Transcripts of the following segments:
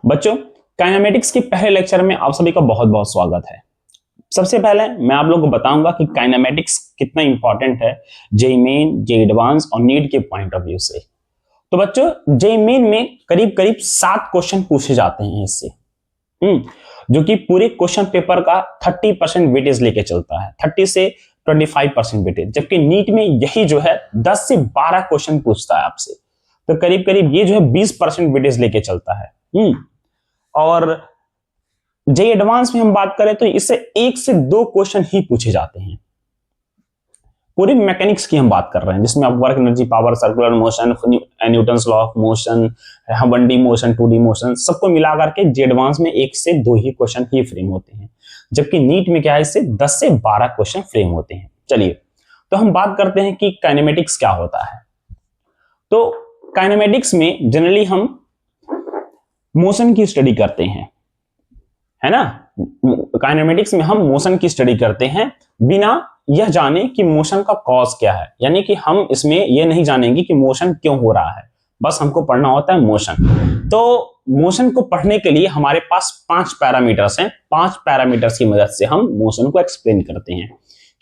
बच्चों, काइनेमेटिक्स के पहले लेक्चर में आप सभी का बहुत बहुत स्वागत है। सबसे पहले मैं आप लोगों को बताऊंगा कि काइनेमेटिक्स कितना इंपॉर्टेंट है जेईई मेन, जेईई एडवांस और नीट के पॉइंट ऑफ व्यू से। तो बच्चों, जेईई मेन में करीब करीब 7 क्वेश्चन पूछे जाते हैं इससे, जो कि पूरे क्वेश्चन पेपर का 30% वेटेज लेके चलता है, 30 से 25% वेटेज। जबकि नीट में यही जो है 10 से 12 क्वेश्चन पूछता है आपसे, तो करीब करीब ये जो है 20% वेटेज लेके चलता है। और जेईई एडवांस में हम बात करें तो इससे 1 से 2 क्वेश्चन ही पूछे जाते हैं। पूरी मैकेनिक्स की हम बात कर रहे हैं, जिसमें आप work, energy, power, circular motion, Newton's law of motion, 1D motion, 2D motion, सबको मिला करके जेईई एडवांस में 1 से 2 ही क्वेश्चन ही फ्रेम होते हैं। जबकि नीट में क्या है, इससे 10 से 12 क्वेश्चन फ्रेम होते हैं। चलिए, तो हम बात करते हैं कि काइनेमेटिक्स क्या होता है। तो काइनेमेटिक्स में जनरली हम मोशन की स्टडी करते हैं, है ना। काइनेमेटिक्स में हम मोशन की स्टडी करते हैं बिना यह जाने कि मोशन का कॉज क्या है, यानी कि हम इसमें यह नहीं जानेंगे कि मोशन क्यों हो रहा है, बस हमको पढ़ना होता है मोशन। तो मोशन को पढ़ने के लिए हमारे पास 5 पैरामीटर्स हैं। 5 पैरामीटर्स की मदद से हम मोशन को एक्सप्लेन करते हैं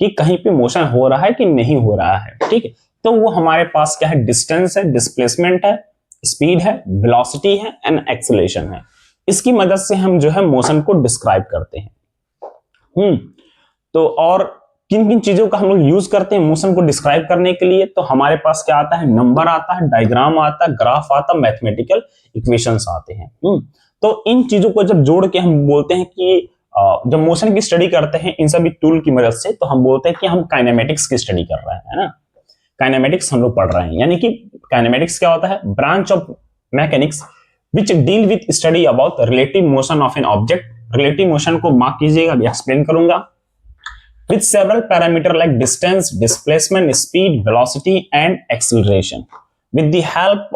कि कहीं पे मोशन हो रहा है कि नहीं हो रहा है। ठीक है, तो वो हमारे पास क्या है, डिस्टेंस है, डिस्प्लेसमेंट है, स्पीड है, वेलोसिटी है एंड एक्सेलरेशन है। इसकी मदद से हम जो है मोशन को डिस्क्राइब करते हैं। तो और किन किन चीजों का हम लोग यूज करते हैं मोशन को डिस्क्राइब करने के लिए, तो हमारे पास क्या आता है, नंबर आता है, डायग्राम आता है, ग्राफ आता है, मैथमेटिकल इक्वेशंस आते हैं। तो इन चीजों को जब जोड़ के हम बोलते हैं कि जब मोशन की स्टडी करते हैं इन सभी टूल की मदद से, तो हम बोलते हैं कि हम काइनेमेटिक्स की स्टडी कर रहे हैं, है ना। काइनेमेटिक्स हम लोग पढ़ रहे हैं, यानी कि काइनेमेटिक्स क्या होता है, branch of mechanics which deal with study about relative motion of an object. Relative motion को मार्क कीजिएगा, अभी एक्सप्लेन करूंगा। With several parameter like distance, displacement, speed, velocity and acceleration, with the help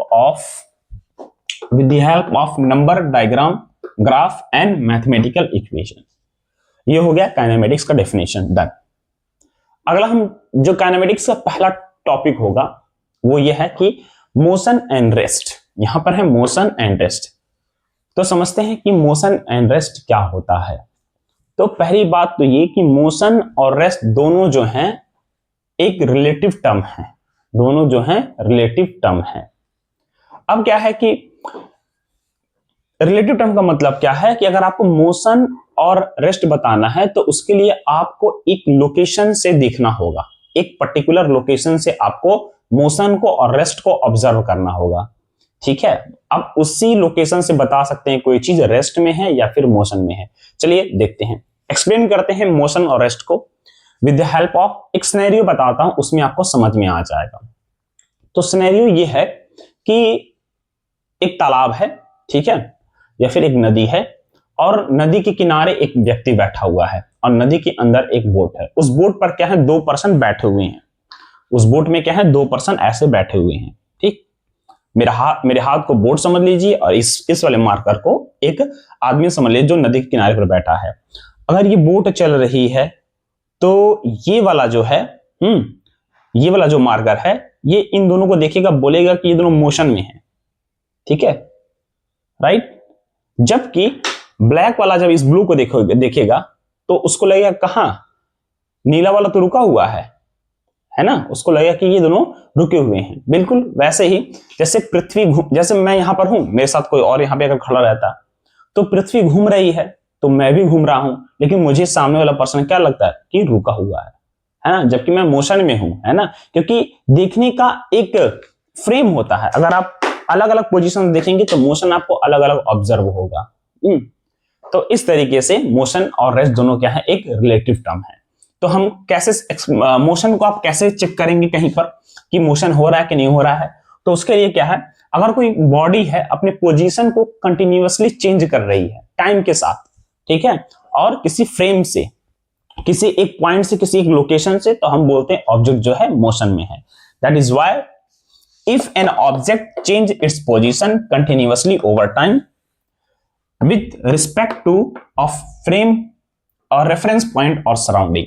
of number, diagram, graph and mathematical equation. ये हो गया kinematics का definition, done. अगला हम जो काइनेमेटिक्स का पहला टॉपिक होगा वो ये है कि मोशन एंड रेस्ट। यहां पर है मोशन एंड रेस्ट। तो समझते हैं कि मोशन एंड रेस्ट क्या होता है। तो पहली बात तो ये कि मोशन और रेस्ट दोनों जो हैं एक रिलेटिव टर्म है, दोनों जो हैं रिलेटिव टर्म है। अब क्या है कि रिलेटिव टर्म का मतलब क्या है कि अगर आपको मोशन और रेस्ट बताना है तो उसके लिए आपको एक लोकेशन से देखना होगा, एक पर्टिकुलर लोकेशन से आपको मोशन को और रेस्ट को ऑब्जर्व करना होगा। ठीक है, अब उसी लोकेशन से बता सकते हैं कोई चीज रेस्ट में है या फिर मोशन में है। चलिए देखते हैं, एक्सप्लेन करते हैं मोशन और रेस्ट को विद द हेल्प ऑफ एक सिनेरियो बताता हूं, उसमें आपको समझ में आ जाएगा। तो सिनेरियो ये है कि एक तालाब है, ठीक है, या फिर एक नदी है, और नदी के किनारे एक व्यक्ति बैठा हुआ है और नदी के अंदर एक बोट है। उस बोट पर क्या है, 2 पर्सन बैठे हुए हैं। उस बोट में क्या है, 2 पर्सन ऐसे बैठे हुए हैं। ठीक, मेरे हाथ को बोट समझ लीजिए और इस वाले मार्कर को एक आदमी समझ लीजिए जो नदी के किनारे पर बैठा है। अगर ये बोट चल रही है तो ये वाला जो है, ये वाला जो मार्कर है, ये इन दोनों को देखेगा, बोलेगा कि ये दोनों मोशन में है। ठीक है, राइट। जबकि ब्लैक वाला जब इस ब्लू को देखेगा तो उसको लगेगा कहां, नीला वाला तो रुका हुआ है ना, उसको लगेगा कि ये दोनों रुके हुए हैं। बिल्कुल वैसे ही जैसे पृथ्वी जैसे मैं यहां पर हूं, मेरे साथ कोई और यहां पे अगर खड़ा रहता तो पृथ्वी घूम रही है तो मैं भी घूम रहा हूं, लेकिन मुझे सामने वाला पर्सन क्या लगता है कि रुका हुआ है ना, जबकि मैं मोशन में हूं, है ना। क्योंकि देखने का एक फ्रेम होता है, अगर आप अलग अलग पोजीशन देखेंगे तो मोशन आपको अलग अलग ऑब्जर्व होगा। तो इस तरीके से मोशन और रेस्ट दोनों क्या है, एक रिलेटिव टर्म है। तो हम कैसे मोशन को आप कैसे चेक करेंगे कहीं पर कि मोशन हो रहा है कि नहीं हो रहा है, तो उसके लिए क्या है, अगर कोई बॉडी है अपने पोजीशन को कंटिन्यूअसली चेंज कर रही है टाइम के साथ, ठीक है, और किसी फ्रेम से, किसी एक पॉइंट से, किसी एक लोकेशन से, तो हम बोलते हैं ऑब्जेक्ट जो है मोशन में है। That is why if an object change its position continuously over time with respect two of frame और रेफरेंस पॉइंट और सराउंडिंग,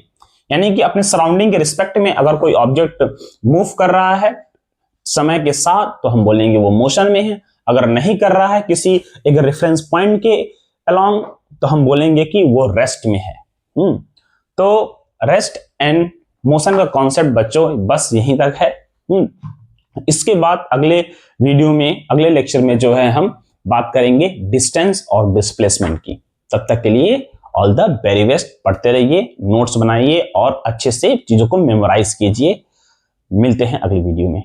यानी कि अपने सराउंडिंग के रिस्पेक्ट में अगर कोई ऑब्जेक्ट मूव कर रहा है समय के साथ तो हम बोलेंगे वो मोशन में है। अगर नहीं कर रहा है किसी एक रेफरेंस पॉइंट के अलोंग, तो हम बोलेंगे कि वो रेस्ट में है। तो रेस्ट एंड मोशन का कॉन्सेप्ट बच्चों बस यहीं तक है। इसके बाद अगले वीडियो में, अगले लेक्चर में जो है हम बात करेंगे डिस्टेंस और डिस्प्लेसमेंट की। तब तक के लिए ऑल द वेरी बेस्ट। पढ़ते रहिए, नोट्स बनाइए और अच्छे से चीजों को मेमोराइज कीजिए। मिलते हैं अगली वीडियो में।